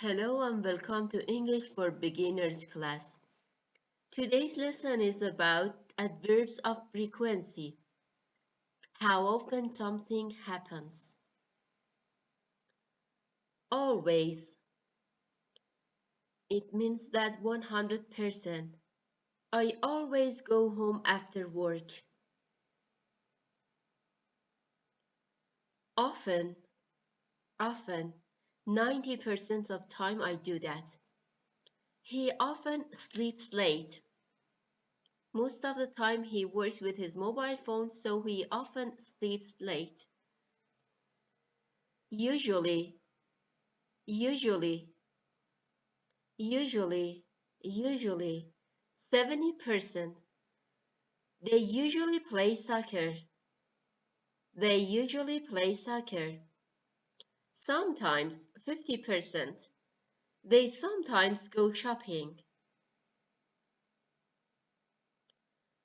Hello and welcome to English for Beginners class. Today's lesson is about adverbs of frequency. How often something happens. Always. It means that 100%. I always go home after work. Often. 90% of time I do that. He often sleeps late. Most of the time he works with his mobile phone, so he often sleeps late. Usually, 70%. They usually play soccer. Sometimes 50%. They sometimes go shopping.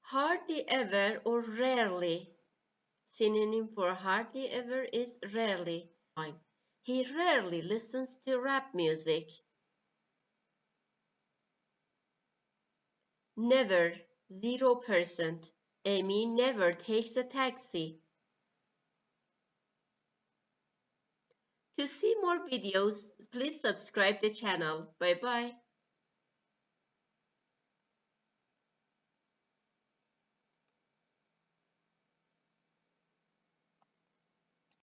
Hardly ever or rarely. Synonym for hardly ever is rarely. He rarely listens to rap music. Never, 0%. Amy never takes a taxi. To see more videos, please subscribe the channel. Bye bye.